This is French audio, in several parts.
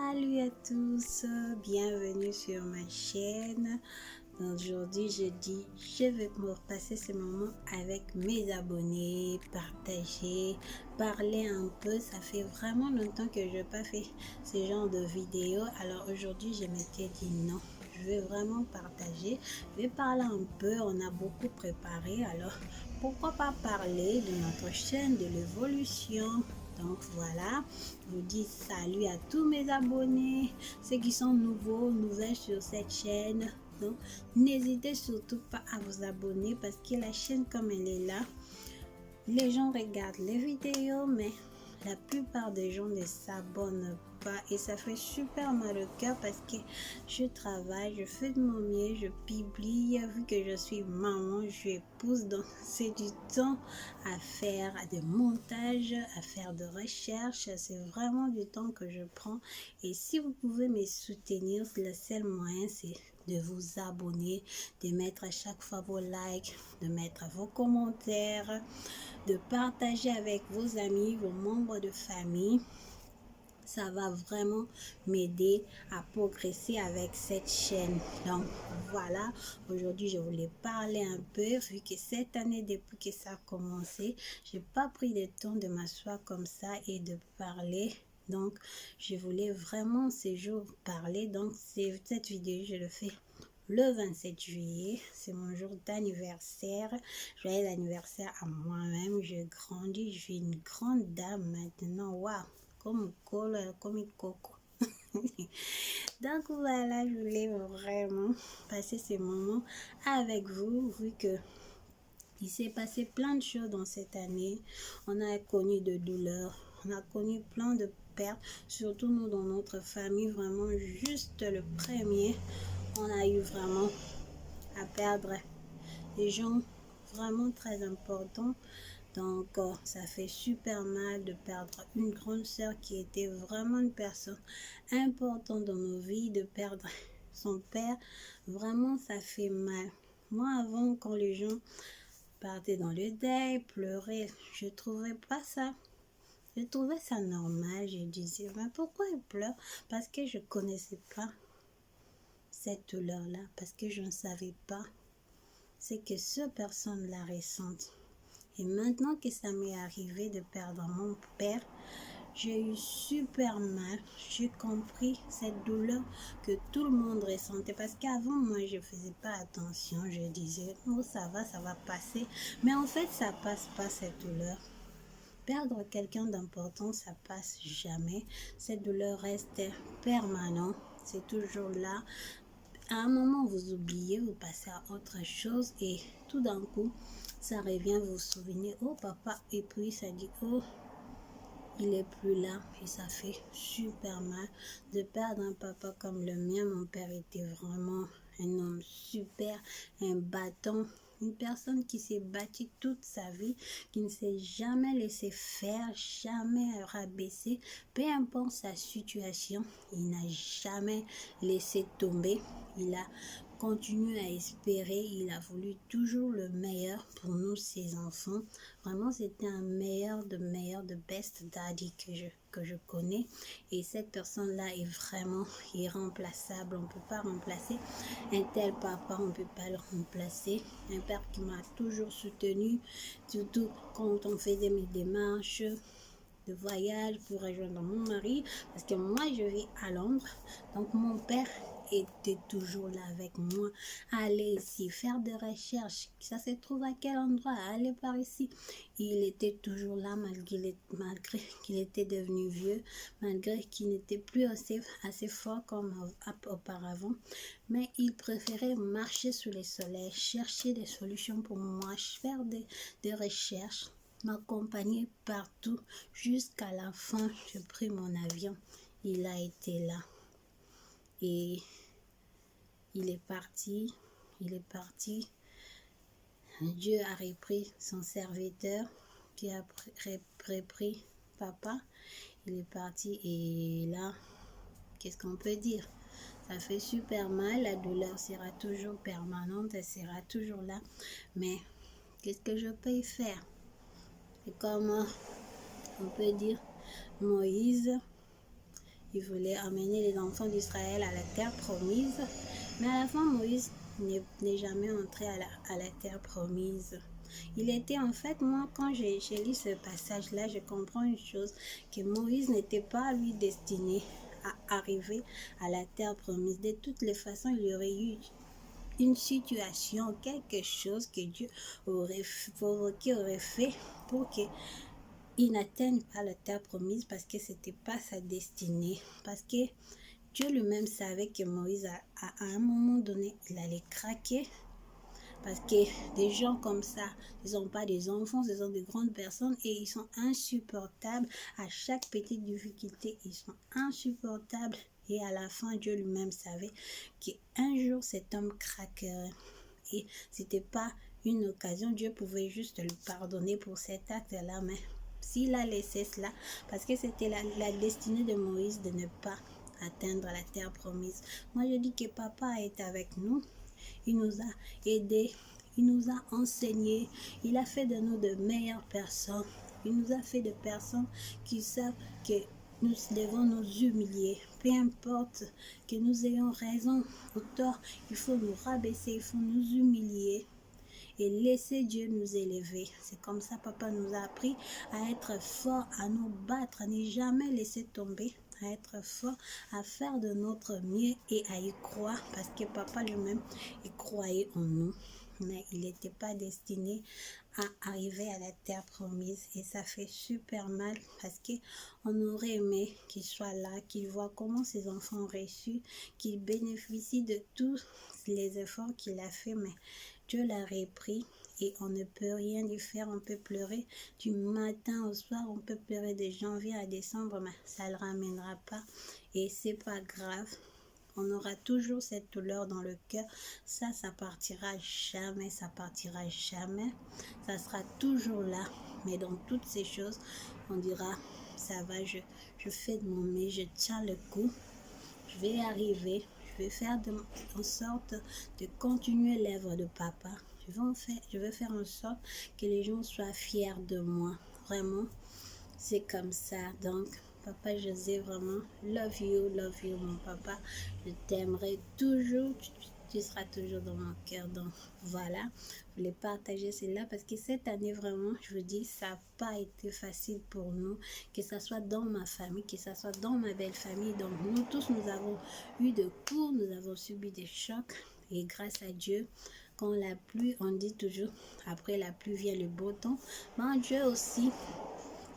Salut à tous, bienvenue sur ma chaîne. Aujourd'hui, je vais me passer ce moment avec mes abonnés, partager, parler un peu. Ça fait vraiment longtemps que je n'ai pas fait ce genre de vidéo. Alors aujourd'hui, je m'étais dit non, je vais vraiment partager. Je vais parler un peu, on a beaucoup préparé. Alors pourquoi pas parler de notre chaîne, de l'évolution. Donc voilà, je vous dis salut à tous mes abonnés, ceux qui sont nouvelles sur cette chaîne. Donc n'hésitez surtout pas à vous abonner parce que la chaîne comme elle est là, les gens regardent les vidéos mais la plupart des gens ne s'abonnent pas et ça fait super mal au cœur parce que je travaille, je fais de mon mieux, je publie, vu que je suis maman, je suis épouse, donc c'est du temps à faire des montages, à faire de recherches, c'est vraiment du temps que je prends et si vous pouvez me soutenir, le seul moyen c'est de vous abonner, de mettre à chaque fois vos likes, de mettre vos commentaires, de partager avec vos amis, vos membres de famille. Ça va vraiment m'aider à progresser avec cette chaîne. Donc voilà, aujourd'hui je voulais parler un peu, vu que cette année, depuis que ça a commencé, j'ai pas pris le temps de m'asseoir comme ça et de parler. Donc je voulais vraiment ces jours parler. Donc cette vidéo, je le fais le 27 juillet, c'est mon jour d'anniversaire. Joyeux anniversaire à moi-même. J'ai grandi, je suis une grande dame maintenant. Waouh, comme coco. Donc voilà, je voulais vraiment passer ces moments avec vous, vu que il s'est passé plein de choses dans cette année. On a connu de douleurs, on a connu plein de pertes, surtout nous dans notre famille, vraiment juste le premier. On a eu vraiment à perdre des gens vraiment très importants. Donc, ça fait super mal de perdre une grande sœur qui était vraiment une personne importante dans nos vies, de perdre son père. Vraiment, ça fait mal. Moi, avant, quand les gens partaient dans le deuil, pleuraient, je trouvais pas ça. Je trouvais ça normal. Je disais, mais pourquoi ils pleurent? Parce que je connaissais pas cette douleur-là, parce que je ne savais pas c'est que cette personne la ressente. Et maintenant que ça m'est arrivé de perdre mon père, j'ai eu super mal. J'ai compris cette douleur que tout le monde ressentait. Parce qu'avant, moi, je faisais pas attention. Je disais, oh, ça va passer. Mais en fait, ça passe pas cette douleur. Perdre quelqu'un d'important, ça passe jamais. Cette douleur reste permanente. C'est toujours là. À un moment, vous oubliez, vous passez à autre chose et tout d'un coup, ça revient, vous vous souvenez, oh papa, et puis ça dit, oh, il est plus là et ça fait super mal de perdre un papa comme le mien. Mon père était vraiment un homme super, un battant, une personne qui s'est battue toute sa vie, qui ne s'est jamais laissé faire, jamais rabaissé, peu importe sa situation, il n'a jamais laissé tomber, il a continué à espérer, il a voulu toujours le meilleur pour nous, ses enfants. Vraiment, c'était un meilleur de best daddy que je connais. Et cette personne-là est vraiment irremplaçable. On ne peut pas remplacer un tel papa, on ne peut pas le remplacer. Un père qui m'a toujours soutenu, surtout quand on faisait mes démarches de voyage pour rejoindre mon mari, parce que moi je vis à Londres, donc mon père était toujours là avec moi. Aller ici, faire des recherches, ça se trouve à quel endroit, aller par ici. Il était toujours là malgré qu'il était devenu vieux, malgré qu'il n'était plus assez fort comme auparavant. Mais il préférait marcher sous le soleil, chercher des solutions pour moi, faire des recherches, m'accompagner partout jusqu'à la fin. J'ai pris mon avion, il a été là et il est parti. Dieu a repris son serviteur qui a repris papa. Il est parti et là, qu'est-ce qu'on peut dire? Ça fait super mal, la douleur sera toujours permanente, elle sera toujours là, mais qu'est-ce que je peux y faire? C'est comme on peut dire Moïse, il voulait emmener les enfants d'Israël à la terre promise. Mais à la fin, Moïse n'est jamais entré à la terre promise. Il était en fait, moi, quand j'ai lu ce passage-là, je comprends une chose, que Moïse n'était pas, lui, destiné à arriver à la terre promise. De toutes les façons, il y aurait eu une situation, quelque chose que Dieu aurait fait pour qu'il n'atteigne pas la terre promise, parce que c'était pas sa destinée. Parce que Dieu lui-même savait que Moïse, à un moment donné, il allait craquer. Parce que des gens comme ça, ils n'ont pas des enfants, ce sont des grandes personnes et ils sont insupportables. À chaque petite difficulté, ils sont insupportables. Et à la fin, Dieu lui-même savait qu'un jour, cet homme craquerait. Et c'était pas une occasion, Dieu pouvait juste le pardonner pour cet acte-là, mais s'il a laissé cela, parce que c'était la destinée de Moïse de ne pas atteindre la terre promise. Moi, je dis que papa est avec nous. Il nous a aidés, il nous a enseignés, il a fait de nous de meilleures personnes. Il nous a fait de personnes qui savent que nous devons nous humilier. Peu importe que nous ayons raison ou tort, il faut nous rabaisser, il faut nous humilier et laisser Dieu nous élever. C'est comme ça, papa nous a appris à être forts, à nous battre, à ne jamais laisser tomber, à être fort, à faire de notre mieux et à y croire, parce que papa lui-même, il croyait en nous. Mais il n'était pas destiné à arriver à la terre promise. Et ça fait super mal, parce qu'on aurait aimé qu'il soit là, qu'il voit comment ses enfants ont reçu, qu'il bénéficie de tous les efforts qu'il a fait, mais Dieu l'a repris et on ne peut rien y faire. On peut pleurer du matin au soir, on peut pleurer de janvier à décembre, mais ça ne le ramènera pas et c'est pas grave. On aura toujours cette douleur dans le cœur. Ça partira jamais, ça partira jamais. Ça sera toujours là. Mais dans toutes ces choses, on dira, ça va, je fais de mon mieux, je tiens le coup. Je vais arriver, je vais faire en sorte de continuer l'œuvre de papa. Je vais faire en sorte que les gens soient fiers de moi. Vraiment, c'est comme ça. Donc, papa José, vraiment, love you, mon papa. Je t'aimerai toujours. Tu seras toujours dans mon cœur. Donc, voilà, je voulais partager cela parce que cette année, vraiment, je vous dis, ça n'a pas été facile pour nous, que ce soit dans ma famille, que ce soit dans ma belle famille. Donc, nous tous, nous avons eu des coups, nous avons subi des chocs. Et grâce à Dieu, quand la pluie, on dit toujours, après la pluie vient le beau temps. Mais Dieu aussi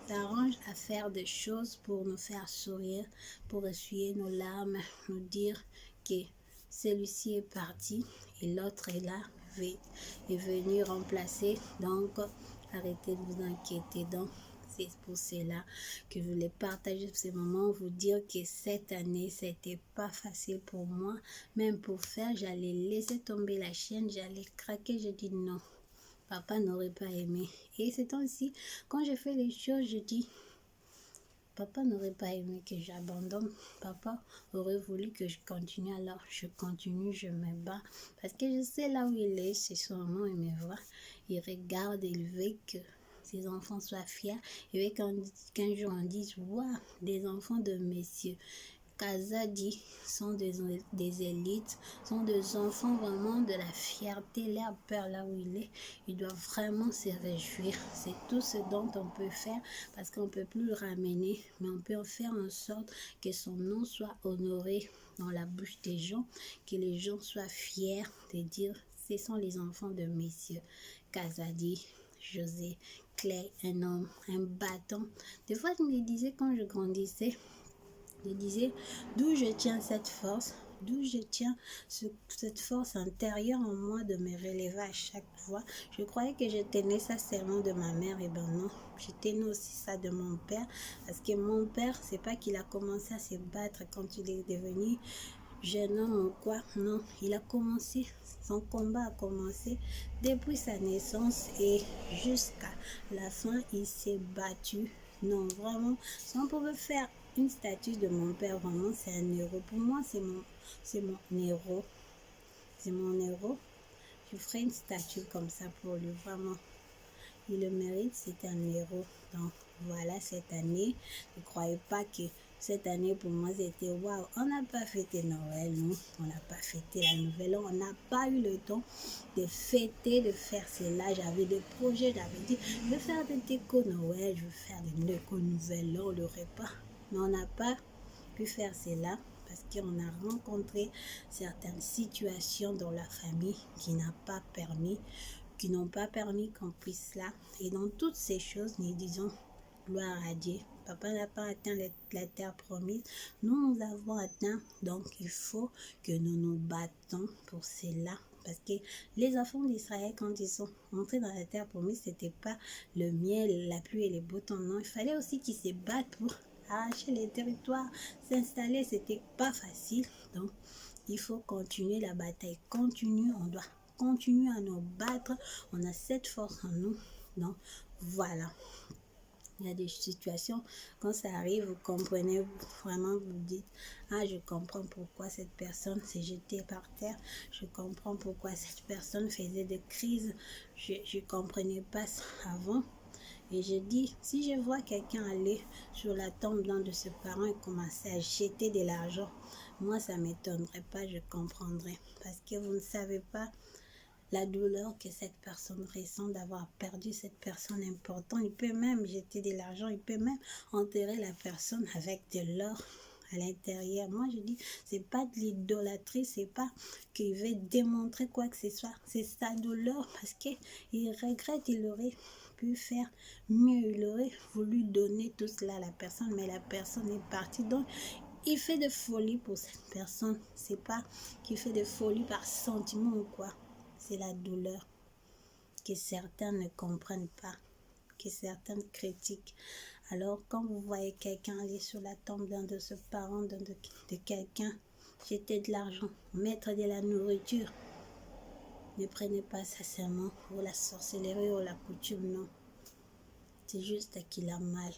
s'arrange à faire des choses pour nous faire sourire, pour essuyer nos larmes, nous dire que celui-ci est parti et l'autre est là, est venu remplacer. Donc, arrêtez de vous inquiéter. Donc, c'est pour cela que je voulais partager ces moments, vous dire que cette année, c'était pas facile pour moi. Même pour faire, j'allais laisser tomber la chaîne, j'allais craquer. Je dis non. Papa n'aurait pas aimé. Et c'est ainsi, quand je fais les choses, je dis, papa n'aurait pas aimé que j'abandonne. Papa aurait voulu que je continue, alors je continue, je me bats. Parce que je sais là où il est, c'est son moment, il me voit. Il regarde, il veut que ses enfants soient fiers. Il veut qu'un jour on dise, waouh, des enfants de messieurs. Kazadi sont des élites, sont des enfants vraiment de la fierté, leur peur là où il est. Il doit vraiment se réjouir. C'est tout ce dont on peut faire parce qu'on ne peut plus le ramener, mais on peut en faire en sorte que son nom soit honoré dans la bouche des gens, que les gens soient fiers de dire ce sont les enfants de messieurs. Kazadi, José, Clay, un homme, un bâton. Des fois, je me disais quand je grandissais, je disais, d'où je tiens cette force, d'où je tiens cette force intérieure en moi de me relever à chaque fois. Je croyais que je tenais ça seulement de ma mère, et ben non, je tenais aussi ça de mon père, parce que mon père, c'est pas qu'il a commencé à se battre quand il est devenu jeune homme ou quoi, non, il a commencé, son combat a commencé depuis sa naissance et jusqu'à la fin, il s'est battu. Non, vraiment, si on pouvait faire une statue de mon père, vraiment, c'est un héros. Pour moi, c'est mon héros. C'est mon héros. Je ferai une statue comme ça pour lui, vraiment. Il le mérite, c'est un héros. Donc, voilà, cette année, ne croyez pas que Cette année, pour moi, c'était waouh. On n'a pas fêté Noël, nous. On n'a pas fêté la Nouvelle An. On n'a pas eu le temps de fêter, de faire cela. J'avais des projets. J'avais dit, je vais faire des décos Noël, je vais faire des décos Nouvelle An, le repas. Mais on n'a pas pu faire cela parce qu'on a rencontré certaines situations dans la famille qui n'ont pas permis qu'on puisse là. Et dans toutes ces choses, nous disons gloire à Dieu. Papa n'a pas atteint la terre promise. Nous avons atteint. Donc, il faut que nous nous battons pour cela. Parce que les enfants d'Israël, quand ils sont entrés dans la terre promise, c'était pas le miel, la pluie et les beaux temps. Non, il fallait aussi qu'ils se battent pour arracher les territoires, s'installer. C'était pas facile. Donc, il faut continuer la bataille. On doit continuer à nous battre. On a cette force en nous. Donc, voilà. Il y a des situations, quand ça arrive, vous comprenez vraiment, vous dites, ah, je comprends pourquoi cette personne s'est jetée par terre, je comprends pourquoi cette personne faisait des crises, je ne comprenais pas ça avant. Et je dis, si je vois quelqu'un aller sur la tombe d'un de ses parents et commencer à jeter de l'argent, moi, ça ne m'étonnerait pas, je comprendrais. Parce que vous ne savez pas la douleur que cette personne ressent d'avoir perdu cette personne importante. Il peut même jeter de l'argent, il peut même enterrer la personne avec de l'or à l'intérieur. Moi, je dis, c'est pas de l'idolâtrie, c'est pas qu'il veut démontrer quoi que ce soit. C'est sa douleur parce qu'il regrette, il aurait pu faire mieux, il aurait voulu donner tout cela à la personne, mais la personne est partie. Donc, il fait de folie pour cette personne. C'est pas qu'il fait de folie par sentiment ou quoi. C'est la douleur que certains ne comprennent pas, que certains critiquent. Alors, quand vous voyez quelqu'un aller sur la tombe d'un de ses parents, de quelqu'un, jeter de l'argent, mettre de la nourriture, ne prenez pas ça seulement pour la sorcellerie ou la coutume, non. C'est juste qu'il a mal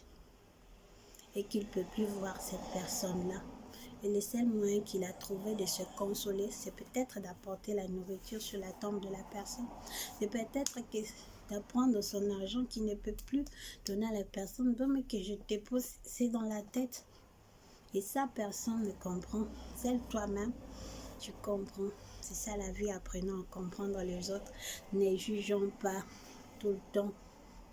et qu'il ne peut plus voir cette personne-là. Et le seul moyen qu'il a trouvé de se consoler, c'est peut-être d'apporter la nourriture sur la tombe de la personne. C'est peut-être d'apprendre son argent qu'il ne peut plus donner à la personne. Donc, mais que je te pose, c'est dans la tête. Et ça, personne ne comprend. Seul toi-même, tu comprends. C'est ça la vie, apprenons à comprendre les autres. Ne jugeons pas tout le temps.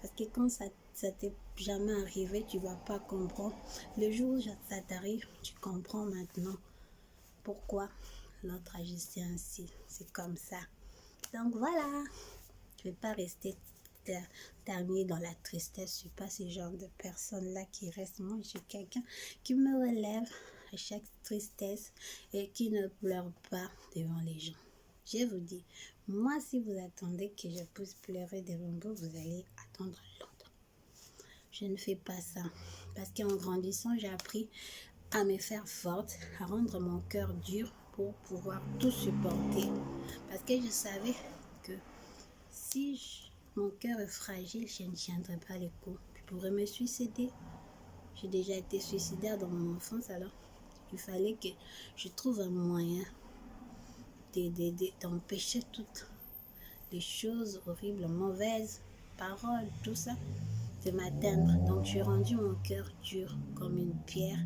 Parce que quand ça t'est jamais arrivé, tu ne vas pas comprendre. Le jour où ça t'arrive, tu comprends maintenant pourquoi l'autre agissait ainsi. C'est comme ça. Donc voilà, je ne vais pas rester terminée dans la tristesse. Je ne suis pas ce genre de personne-là qui reste. Moi, je suis quelqu'un qui me relève à chaque tristesse et qui ne pleure pas devant les gens. Je vous dis, moi, si vous attendez que je puisse pleurer devant vous, vous allez attendre longtemps. Je ne fais pas ça. Parce qu'en grandissant, j'ai appris à me faire forte, à rendre mon cœur dur pour pouvoir tout supporter. Parce que je savais que si mon cœur est fragile, je ne tiendrai pas les coups. Je pourrais me suicider. J'ai déjà été suicidaire dans mon enfance, alors il fallait que je trouve un moyen d'empêcher toutes les choses horribles, mauvaises, paroles, tout ça, de m'atteindre. Donc j'ai rendu mon cœur dur comme une pierre.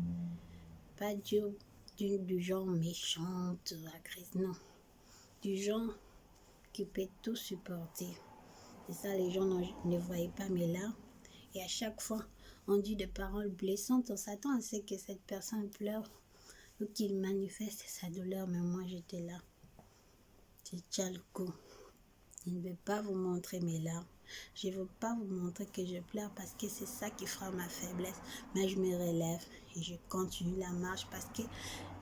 Pas dur du genre méchante, agressive, non. Du genre qui peut tout supporter. Et ça, les gens ne voyaient pas mes larmes. Et à chaque fois, on dit des paroles blessantes. On s'attend à ce que cette personne pleure ou qu'il manifeste sa douleur. Mais moi, j'étais là. Je tiens le coup. Je ne vais pas vous montrer mes larmes. Je ne veux pas vous montrer que je pleure parce que c'est ça qui fera ma faiblesse. Mais je me relève et je continue la marche parce que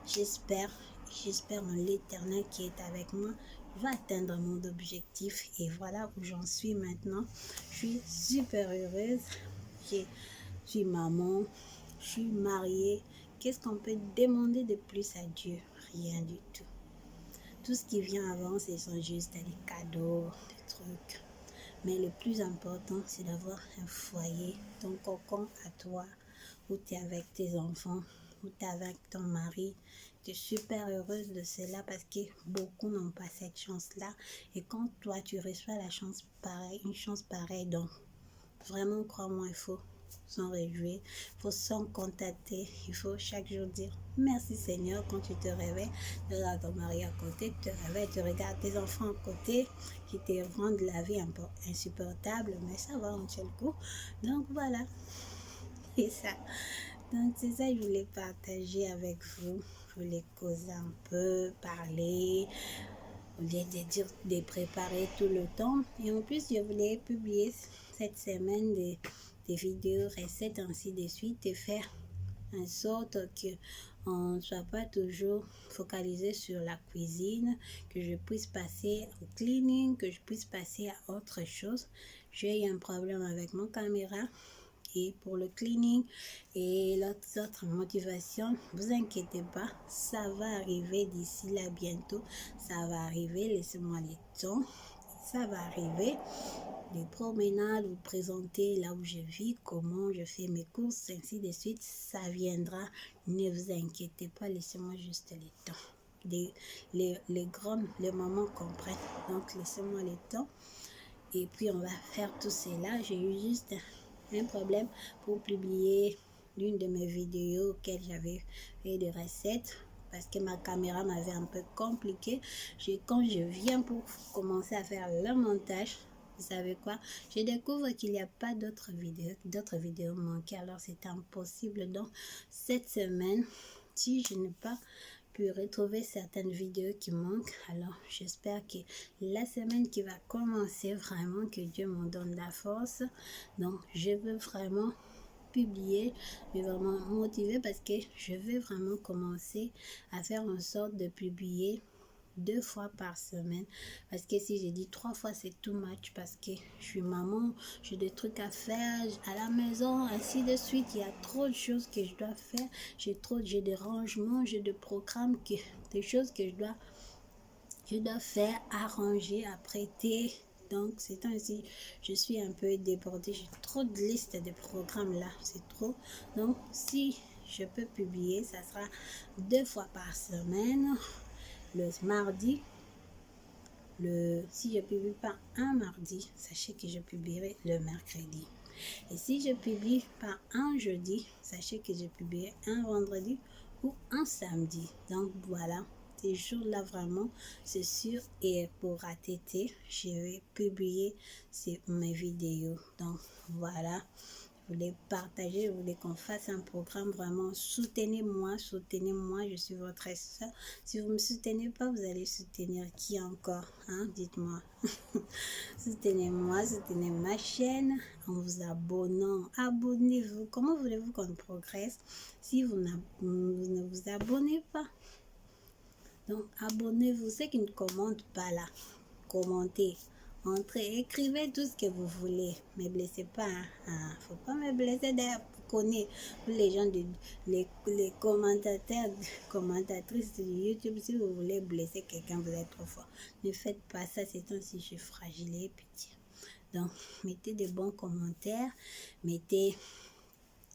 j'espère en l'Éternel qui est avec moi. Je vais atteindre mon objectif et voilà où j'en suis maintenant. Je suis super heureuse. Je suis maman. Je suis mariée. Qu'est-ce qu'on peut demander de plus à Dieu? Rien du tout. Tout ce qui vient avant, ce sont juste des cadeaux, des trucs. Mais le plus important, c'est d'avoir un foyer, ton cocon à toi, où tu es avec tes enfants, où tu es avec ton mari. Tu es super heureuse de cela parce que beaucoup n'ont pas cette chance-là. Et quand toi, tu reçois une chance pareille, donc vraiment, crois-moi, il faut s'en réjouir, il faut s'en contenter, il faut chaque jour dire merci Seigneur. Quand tu te réveilles, tu regardes ton mari à côté, tu te réveilles, tu regardes tes enfants à côté qui te rendent la vie un peu insupportable, mais ça va, on tient le coup. Donc voilà, c'est ça. Donc c'est ça que je voulais partager avec vous. Je voulais causer un peu, parler, au lieu de dire de préparer tout le temps. Et en plus, je voulais publier cette semaine des vidéos recettes ainsi de suite et faire en sorte qu'on ne soit pas toujours focalisé sur la cuisine, que je puisse passer au cleaning, que je puisse passer à autre chose. J'ai eu un problème avec mon caméra et pour le cleaning et l'autre motivation, vous inquiétez pas, ça va arriver d'ici là bientôt, ça va arriver, laissez-moi le temps, ça va arriver. Les promenades, vous présenter là où je vis, comment je fais mes courses, ainsi de suite, ça viendra, ne vous inquiétez pas, laissez-moi juste le temps. Les moments qu'on prenne, donc laissez-moi le temps. Et puis on va faire tout cela. J'ai eu juste un problème pour publier l'une de mes vidéos auxquelles j'avais fait des recettes parce que ma caméra m'avait un peu compliqué. Quand je viens pour commencer à faire le montage, vous savez quoi, je découvre qu'il n'y a pas d'autres vidéos manquées, alors c'est impossible. Donc cette semaine, si je n'ai pas pu retrouver certaines vidéos qui manquent, alors j'espère que la semaine qui va commencer, vraiment que Dieu m'en donne la force. Donc je veux vraiment publier, mais vraiment motivée parce que je vais vraiment commencer à faire en sorte de publier 2 fois par semaine, parce que si j'ai dit 3 fois c'est too much, parce que je suis maman, j'ai des trucs à faire à la maison, ainsi de suite. Il y a trop de choses que je dois faire, j'ai des rangements, j'ai des programmes, des choses que je dois faire, arranger, apprêter. Donc c'est ainsi, je suis un peu débordée, j'ai trop de listes de programmes là, c'est trop. Donc si je peux publier, ça sera 2 fois par semaine. Le mardi, si je publie pas un mardi, sachez que je publierai le mercredi. Et si je publie pas un jeudi, sachez que je publierai un vendredi ou un samedi. Donc voilà, ces jours-là vraiment, c'est sûr. Et pour ATT, je vais publier mes vidéos. Donc voilà. Je voulais partager, je voulais qu'on fasse un programme vraiment. Soutenez-moi, je suis votre soeur. Si vous ne me soutenez pas, vous allez soutenir qui encore, hein? Dites-moi. Soutenez-moi, soutenez ma chaîne en vous abonnant. Abonnez-vous. Comment voulez-vous qu'on progresse si vous ne vous abonnez pas? Donc, abonnez-vous. Ceux qui ne commentent pas là, commentez. Entrez, écrivez tout ce que vous voulez. Ne me blessez pas. Hein. Faut pas me blesser. D'ailleurs, vous connaissez les gens, les commentateurs, commentatrices de YouTube. Si vous voulez blesser quelqu'un, vous êtes trop fort. Ne faites pas ça. C'est ainsi, je suis fragile et pitié. Donc, mettez de bons commentaires. Mettez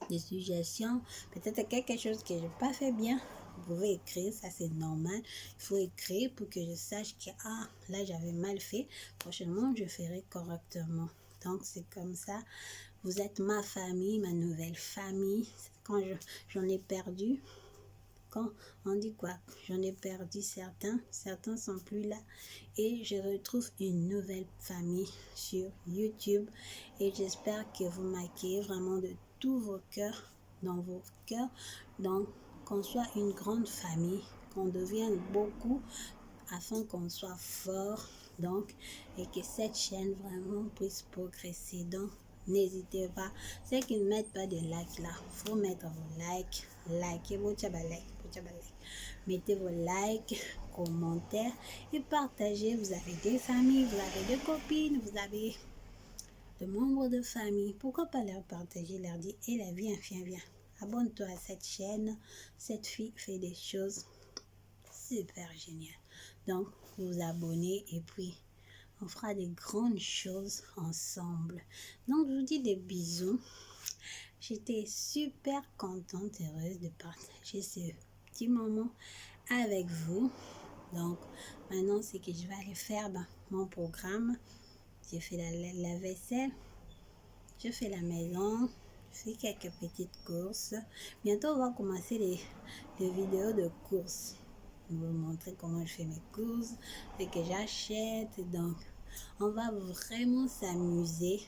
des suggestions. Peut-être quelque chose que je n'ai pas fait bien. Vous pouvez écrire, ça c'est normal. Il faut écrire pour que je sache que là j'avais mal fait. Prochainement, je ferai correctement. Donc c'est comme ça. Vous êtes ma famille, ma nouvelle famille. Quand j'en ai perdu, quand on dit quoi, j'en ai perdu certains sont plus là. Et je retrouve une nouvelle famille sur YouTube. Et j'espère que vous m'accueillez vraiment de tous vos cœurs, dans vos cœurs. Donc, qu'on soit une grande famille, qu'on devienne beaucoup, afin qu'on soit fort, donc, et que cette chaîne vraiment puisse progresser. Donc, n'hésitez pas. Ceux qui ne mettent pas de like là, faut mettre vos likes, likez vos like. Mettez vos likes, commentaires et partagez. Vous avez des familles, vous avez des copines, vous avez des membres de famille. Pourquoi pas leur partager, leur dire, et la vie, viens. Abonne-toi à cette chaîne. Cette fille fait des choses super géniales. Donc, vous abonnez et puis on fera des grandes choses ensemble. Donc, je vous dis des bisous. J'étais super contente, heureuse de partager ce petit moment avec vous. Donc, maintenant, c'est que je vais aller faire mon programme. J'ai fait la vaisselle. Je fais la maison. je fais quelques petites courses. Bientôt, on va commencer les vidéos de courses. Je vais vous montrer comment je fais mes courses et que j'achète. Donc, on va vraiment s'amuser.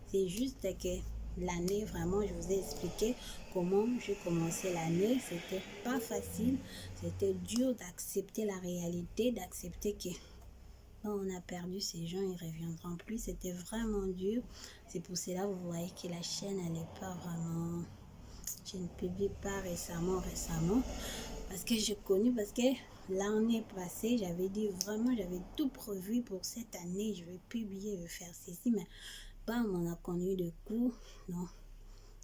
C'est juste que l'année, vraiment, je vous ai expliqué comment j'ai commencé l'année. C'était pas facile. C'était dur d'accepter la réalité, d'accepter que on a perdu ces gens, ils ne reviendront plus. C'était vraiment dur. C'est pour cela vous voyez que la chaîne, elle n'est pas vraiment... Je ne publie pas récemment. Parce que j'ai connu, parce que l'année passée, j'avais dit vraiment, j'avais tout prévu pour cette année. Je vais publier, je vais faire ceci. Mais bam, on a connu de coups. Non.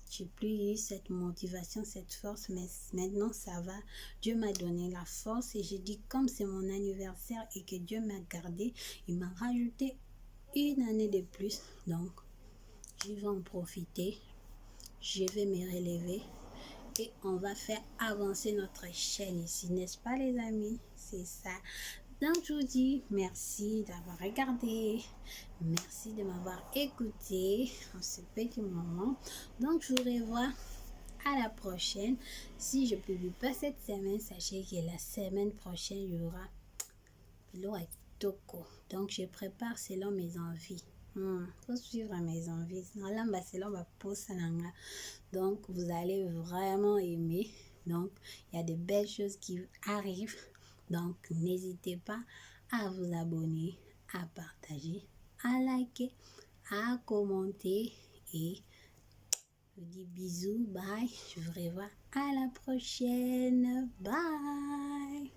J'ai plus eu cette motivation, cette force, mais maintenant ça va. Dieu m'a donné la force et j'ai dit comme c'est mon anniversaire et que Dieu m'a gardé, il m'a rajouté une année de plus. Donc, je vais en profiter, je vais me relever et on va faire avancer notre chaîne ici, n'est-ce pas les amis? C'est ça. Donc je vous dis merci d'avoir regardé, merci de m'avoir écouté en ce petit moment. Donc je vous revois à la prochaine. Si je ne publie pas cette semaine, sachez que la semaine prochaine, il y aura l'eau toko. Donc je prépare selon mes envies. Faut suivre mes envies. Selon ma pause. Donc vous allez vraiment aimer. Donc il y a de belles choses qui arrivent. Donc n'hésitez pas à vous abonner, à partager, à liker, à commenter et je vous dis bisous, bye. Je vous revois à la prochaine. Bye.